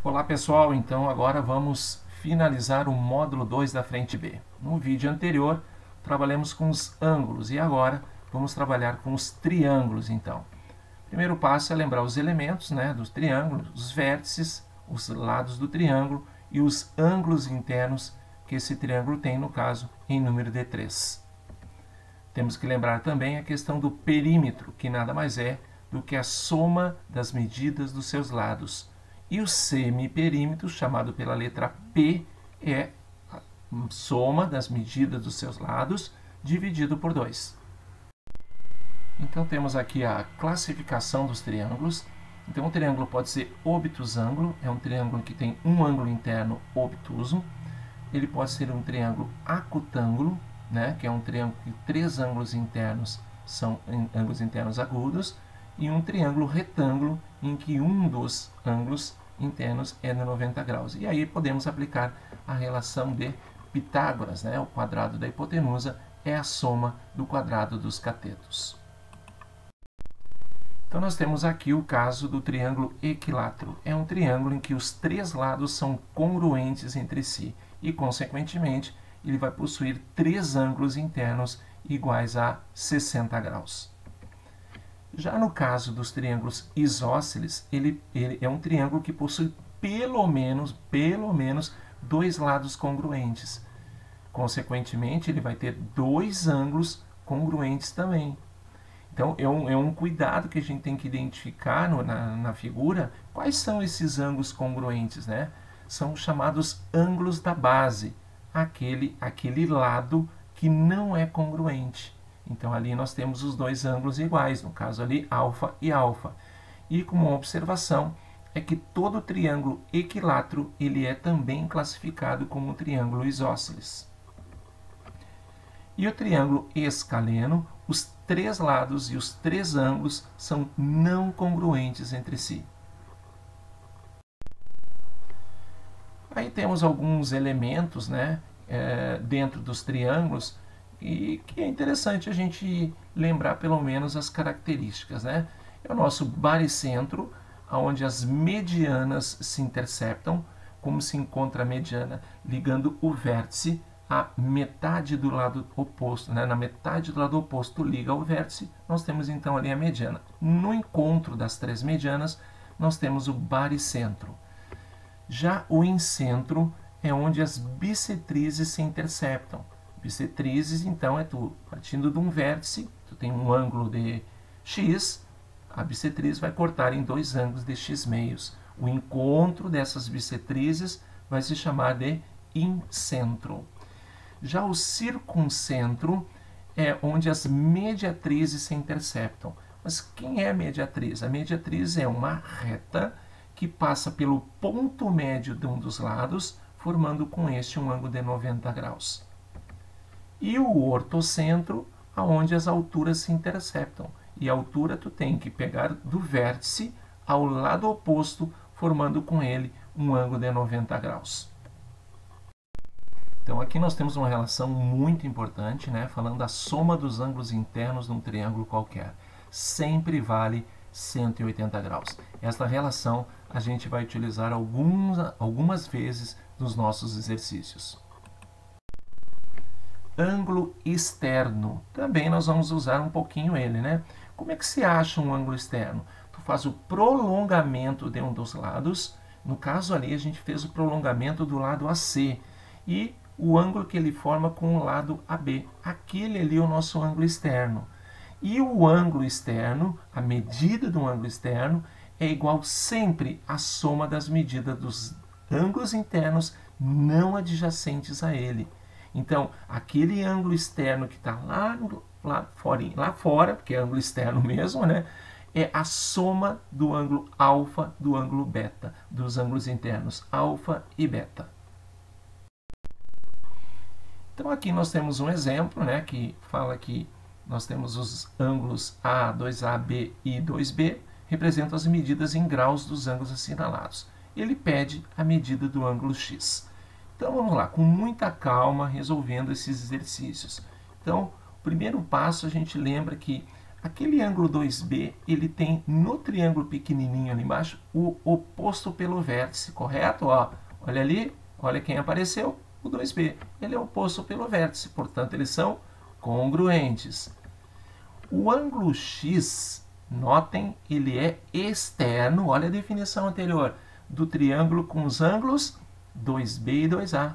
Olá pessoal, então agora vamos finalizar o módulo 2 da frente B. No vídeo anterior trabalhamos com os ângulos e agora vamos trabalhar com os triângulos então. O primeiro passo é lembrar os elementos, dos triângulos, os vértices, os lados do triângulo e os ângulos internos que esse triângulo tem, no caso, em número de 3. Temos que lembrar também a questão do perímetro, que nada mais é do que a soma das medidas dos seus lados. E o semiperímetro, chamado pela letra P, é a soma das medidas dos seus lados dividido por 2. Então temos aqui a classificação dos triângulos. Então o triângulo pode ser obtusângulo, é um triângulo que tem um ângulo interno obtuso. Ele pode ser um triângulo acutângulo, que é um triângulo que 3 ângulos internos são ângulos internos agudos, e um triângulo retângulo em que um dos ângulos internos é de 90 graus. E aí podemos aplicar a relação de Pitágoras, o quadrado da hipotenusa é a soma do quadrado dos catetos. Então nós temos aqui o caso do triângulo equilátero. É um triângulo em que os 3 lados são congruentes entre si e, consequentemente, ele vai possuir 3 ângulos internos iguais a 60 graus. Já no caso dos triângulos isósceles, ele é um triângulo que possui pelo menos 2 lados congruentes. Consequentemente, ele vai ter 2 ângulos congruentes também. Então, é um cuidado que a gente tem que identificar na figura quais são esses ângulos congruentes, São chamados ângulos da base, aquele lado que não é congruente. Então, ali nós temos os 2 ângulos iguais, no caso ali, alfa e alfa. E como uma observação, é que todo triângulo equilátero ele é também classificado como um triângulo isósceles. E o triângulo escaleno, os 3 lados e os 3 ângulos são não congruentes entre si. Aí temos alguns elementos dentro dos triângulos e que é interessante a gente lembrar pelo menos as características. É o nosso baricentro, onde as medianas se interceptam, como se encontra a mediana ligando o vértice à metade do lado oposto. Na metade do lado oposto liga o vértice, nós temos então ali a mediana. No encontro das 3 medianas, nós temos o baricentro. Já o incentro é onde as bissetrizes se interceptam. Bissetrizes, então, é tu partindo de um vértice, tu tem um ângulo de x, a bissetriz vai cortar em 2 ângulos de x meios. O encontro dessas bissetrizes vai se chamar de incentro. Já o circuncentro é onde as mediatrizes se interceptam. Mas quem é a mediatriz? A mediatriz é uma reta que passa pelo ponto médio de um dos lados, formando com este um ângulo de 90 graus. E o ortocentro, aonde as alturas se interceptam. E a altura tu tem que pegar do vértice ao lado oposto, formando com ele um ângulo de 90 graus. Então aqui nós temos uma relação muito importante, falando da soma dos ângulos internos de um triângulo qualquer. Sempre vale 180 graus. Esta relação a gente vai utilizar algumas vezes nos nossos exercícios. Ângulo externo. Também nós vamos usar um pouquinho ele, Como é que se acha um ângulo externo? Tu faz o prolongamento de um dos lados. No caso ali, a gente fez o prolongamento do lado AC. E o ângulo que ele forma com o lado AB. Aquele ali é o nosso ângulo externo. E o ângulo externo, a medida do ângulo externo, é igual sempre à soma das medidas dos ângulos internos não adjacentes a ele. Então, aquele ângulo externo que está lá fora, porque é ângulo externo mesmo, é a soma do ângulo alfa do ângulo beta, dos ângulos internos alfa e beta. Então, aqui nós temos um exemplo, que fala que nós temos os ângulos A, 2A, B e 2B, representam as medidas em graus dos ângulos assinalados. Ele pede a medida do ângulo X. Então vamos lá, com muita calma, resolvendo esses exercícios. Então, o primeiro passo, a gente lembra que Aquele ângulo 2B, ele tem no triângulo pequenininho ali embaixo o oposto pelo vértice, correto? Ó, olha ali, olha quem apareceu, o 2B. Ele é oposto pelo vértice, portanto, eles são congruentes. O ângulo X, notem, ele é externo, olha a definição anterior, do triângulo com os ângulos 2B e 2A.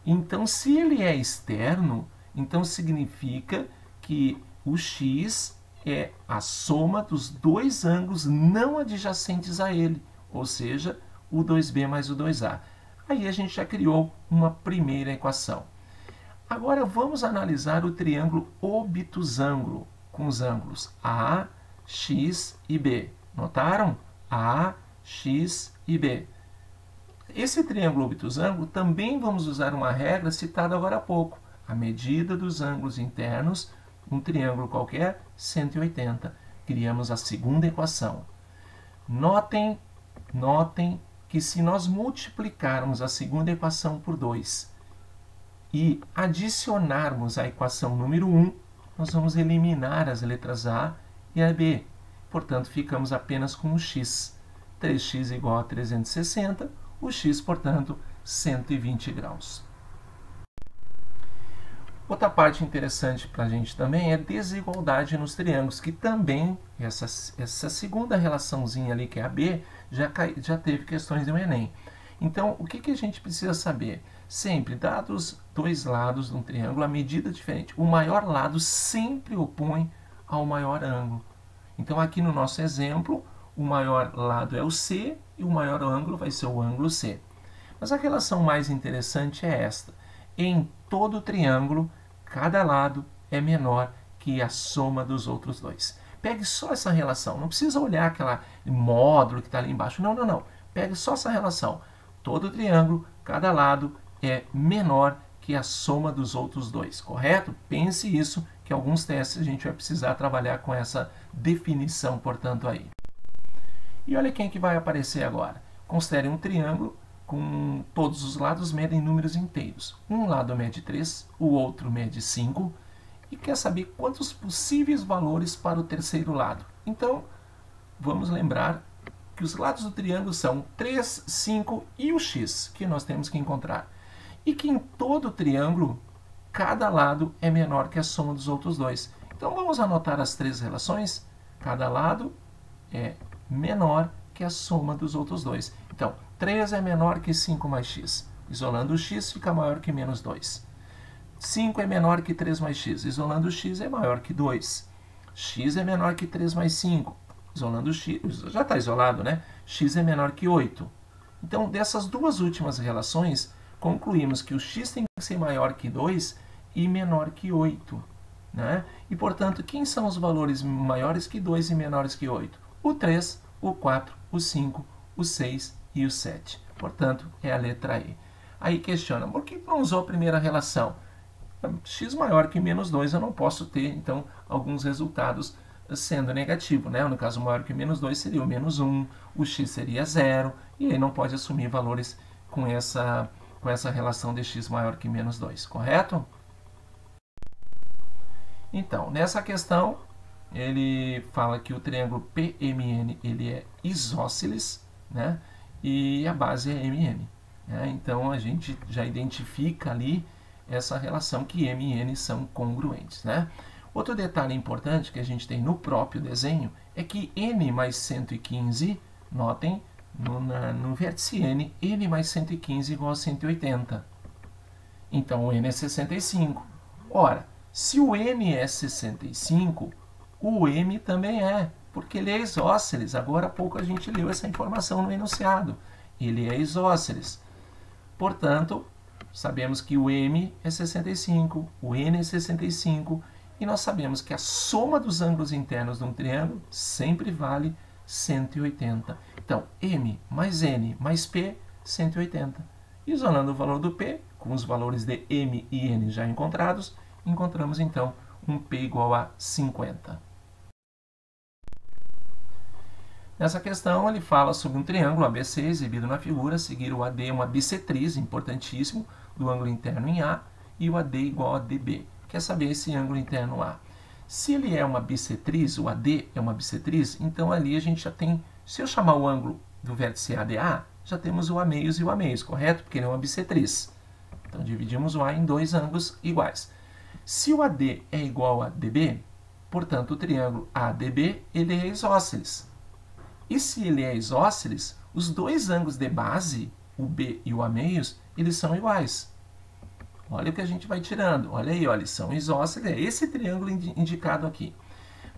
Então, se ele é externo, então significa que o X é a soma dos dois ângulos não adjacentes a ele, ou seja, o 2B mais o 2A. Aí a gente já criou uma primeira equação. Agora vamos analisar o triângulo obtusângulo, com os ângulos A, X e B. Notaram? A, X e B. Esse triângulo obtusângulo também vamos usar uma regra citada agora há pouco. A medida dos ângulos internos, um triângulo qualquer, 180. Criamos a segunda equação. Notem que se nós multiplicarmos a segunda equação por 2 e adicionarmos a equação número 1, nós vamos eliminar as letras A e a B. Portanto, ficamos apenas com o x. 3x igual a 360, o x, portanto, 120 graus. Outra parte interessante para a gente também é desigualdade nos triângulos, que também, essa segunda relaçãozinha ali, que é a B, já teve questões do Enem. Então, o que a gente precisa saber? Sempre, dados dois lados de um triângulo, a medida é diferente. O maior lado sempre opõe ao maior ângulo. Então, aqui no nosso exemplo, o maior lado é o C e o maior ângulo vai ser o ângulo C. Mas a relação mais interessante é esta. Em todo triângulo, cada lado é menor que a soma dos outros dois. Pegue só essa relação. Não precisa olhar aquele módulo que está ali embaixo. Não, não, não. Pegue só essa relação. Todo triângulo, cada lado é menor que a soma dos outros dois, correto? Pense isso, que alguns testes a gente vai precisar trabalhar com essa definição, portanto, aí. E olha quem que vai aparecer agora. Considere um triângulo com todos os lados medem números inteiros. Um lado mede 3, o outro mede 5, e quer saber quantos possíveis valores para o terceiro lado. Então, vamos lembrar que os lados do triângulo são 3, 5 e o x, que nós temos que encontrar. E que em todo triângulo, cada lado é menor que a soma dos outros dois. Então, vamos anotar as três relações. Cada lado é menor que a soma dos outros dois. Então, 3 é menor que 5 mais x. Isolando o x, fica maior que menos 2. 5 é menor que 3 mais x. Isolando o x, é maior que 2. X é menor que 3 mais 5. Isolando o x, já está isolado, né? X é menor que 8. Então, dessas duas últimas relações, concluímos que o x tem que ser maior que 2 e menor que 8. Né? E, portanto, quem são os valores maiores que 2 e menores que 8? O 3, o 4, o 5, o 6 e o 7. Portanto, é a letra E. Aí questiona, por que não usou a primeira relação? X maior que menos 2 eu não posso ter, então, alguns resultados sendo negativo. Né? No caso, maior que menos 2 seria o menos 1, o x seria 0, e aí não pode assumir valores com essa relação de x maior que menos 2, correto? Então, nessa questão, ele fala que o triângulo PMN ele é isósceles, né? E a base é MN. Né? Então, a gente já identifica ali essa relação que M e N são congruentes. Né? Outro detalhe importante que a gente tem no próprio desenho é que N mais 115, notem, no vértice N, N mais 115 igual a 180. Então, o N é 65. Ora, se o N é 65, o M também é, porque ele é isósceles. Agora há pouco a gente leu essa informação no enunciado. Ele é isósceles. Portanto, sabemos que o M é 65, o N é 65, e nós sabemos que a soma dos ângulos internos de um triângulo sempre vale 180. Então, M mais N mais P, 180. Isolando o valor do P, com os valores de M e N já encontrados, encontramos então um P igual a 50. Nessa questão, ele fala sobre um triângulo ABC exibido na figura, seguir o AD uma bissetriz, importantíssimo, do ângulo interno em A, e o AD igual a DB. Quer saber esse ângulo interno A? Se ele é uma bissetriz, o AD é uma bissetriz, então ali a gente já tem, se eu chamar o ângulo do vértice ADA, já temos o A meios e o A meios, correto? Porque ele é uma bissetriz. Então dividimos o A em dois ângulos iguais. Se o AD é igual a DB, portanto o triângulo ADB ele é isósceles. E se ele é isósceles, os dois ângulos de base, o B e o A meios, eles são iguais. Olha o que a gente vai tirando. Olha aí, olha, são isósceles. É esse triângulo indicado aqui.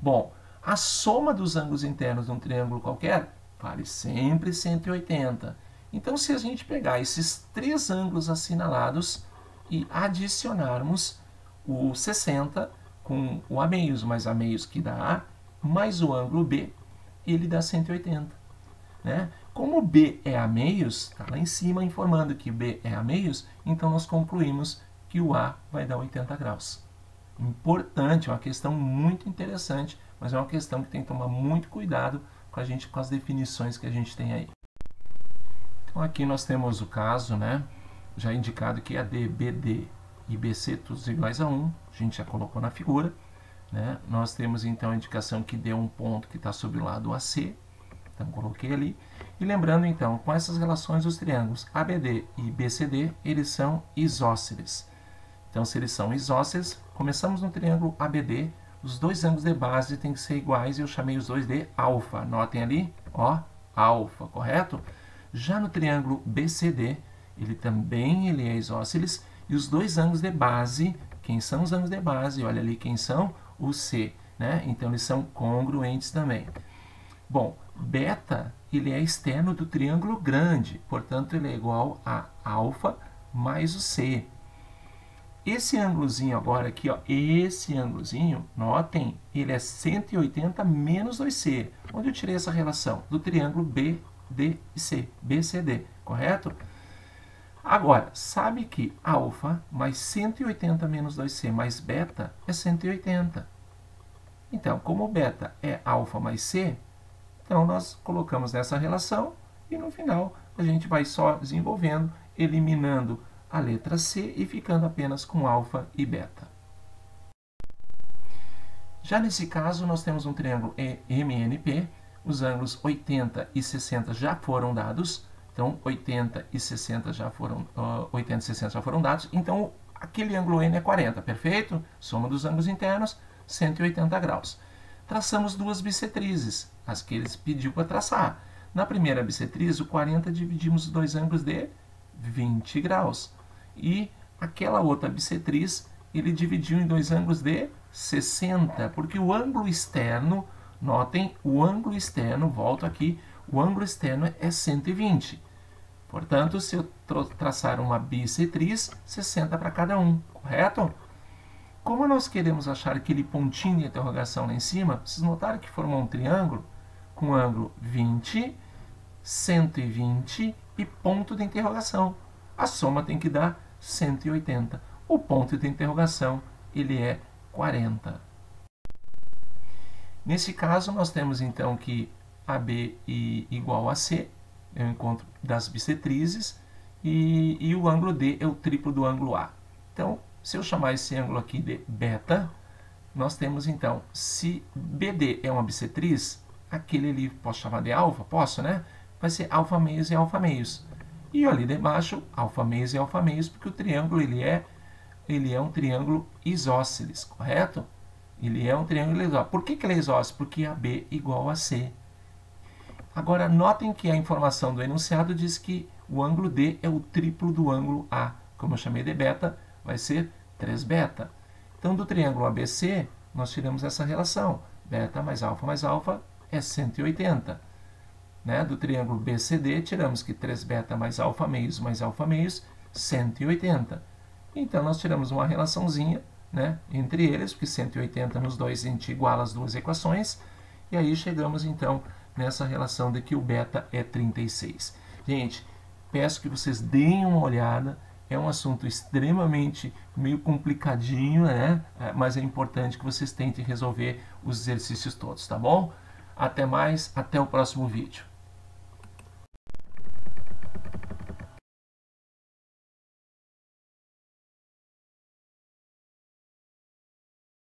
Bom, a soma dos ângulos internos de um triângulo qualquer vale sempre 180. Então, se a gente pegar esses três ângulos assinalados e adicionarmos o 60 com o A meios mais A meios que dá A, mais o ângulo B, ele dá 180. Né? Como o B é A meios, está lá em cima informando que B é A meios, então nós concluímos que o A vai dar 80 graus. Importante, uma questão muito interessante, mas é uma questão que tem que tomar muito cuidado com as definições que a gente tem aí. Então aqui nós temos o caso, né, já indicado que AD, BD e BC todos iguais a 1, a gente já colocou na figura. Né? Nós temos então a indicação que deu um ponto que está sobre o lado AC, então coloquei ali. E lembrando então, com essas relações os triângulos ABD e BCD, eles são isósceles. Então se eles são isósceles, começamos no triângulo ABD, os dois ângulos de base têm que ser iguais e eu chamei os dois de alfa. Notem ali, ó, alfa, correto? Já no triângulo BCD, ele é isósceles e os dois ângulos de base, quem são os ângulos de base? Olha ali quem são, o C, né? Então eles são congruentes também. Bom, beta, ele é externo do triângulo grande, portanto ele é igual a alfa mais o C. Esse ângulozinho agora aqui, ó, esse ângulozinho, notem, ele é 180 menos 2C. Onde eu tirei essa relação? Do triângulo BDC, BCD, correto? Agora, sabe que alfa mais 180 menos 2C mais beta é 180. Então, como beta é alfa mais C, então nós colocamos nessa relação e no final a gente vai só desenvolvendo, eliminando a letra C e ficando apenas com alfa e beta. Já nesse caso, nós temos um triângulo MNP, os ângulos 80 e 60 já foram dados, então 80 e 60 já foram dados, então aquele ângulo N é 40, perfeito? Soma dos ângulos internos, 180 graus. Traçamos duas bissetrizes, as que eles pediu para traçar. Na primeira bissetriz, o 40 dividimos os dois ângulos de 20 graus. E aquela outra bissetriz, ele dividiu em dois ângulos de 60, porque o ângulo externo, notem, o ângulo externo, volto aqui, o ângulo externo é 120. Portanto, se eu traçar uma bissetriz, 60 para cada um, correto? Como nós queremos achar aquele pontinho de interrogação lá em cima, vocês notaram que formou um triângulo com ângulo 20, 120 e ponto de interrogação. A soma tem que dar 180. O ponto de interrogação, ele é 40. Nesse caso, nós temos então que AB igual a C, é o encontro das bissetrizes, e o ângulo D é o triplo do ângulo A. Então, se eu chamar esse ângulo aqui de beta, nós temos então, se BD é uma bissetriz, aquele ali, posso chamar de alfa? Posso, né? Vai ser alfa meios e alfa meios. E ali debaixo, alfa meios e alfa meios, porque o triângulo ele é um triângulo isósceles, correto? Ele é um triângulo isósceles. Por que ele é isósceles? Porque AB igual a C. Agora, notem que a informação do enunciado diz que o ângulo D é o triplo do ângulo A. Como eu chamei de beta, vai ser 3 beta. Então, do triângulo ABC, nós tiramos essa relação. Beta mais alfa é 180. Né? Do triângulo BCD, tiramos que 3 beta mais alfa meios, 180. Então, nós tiramos uma relaçãozinha, né, entre eles, porque 180 nos dois a gente iguala as duas equações, e aí chegamos, então, nessa relação de que o beta é 36. Gente, peço que vocês deem uma olhada, é um assunto extremamente meio complicadinho, né? Mas é importante que vocês tentem resolver os exercícios todos, tá bom? Até mais, até o próximo vídeo.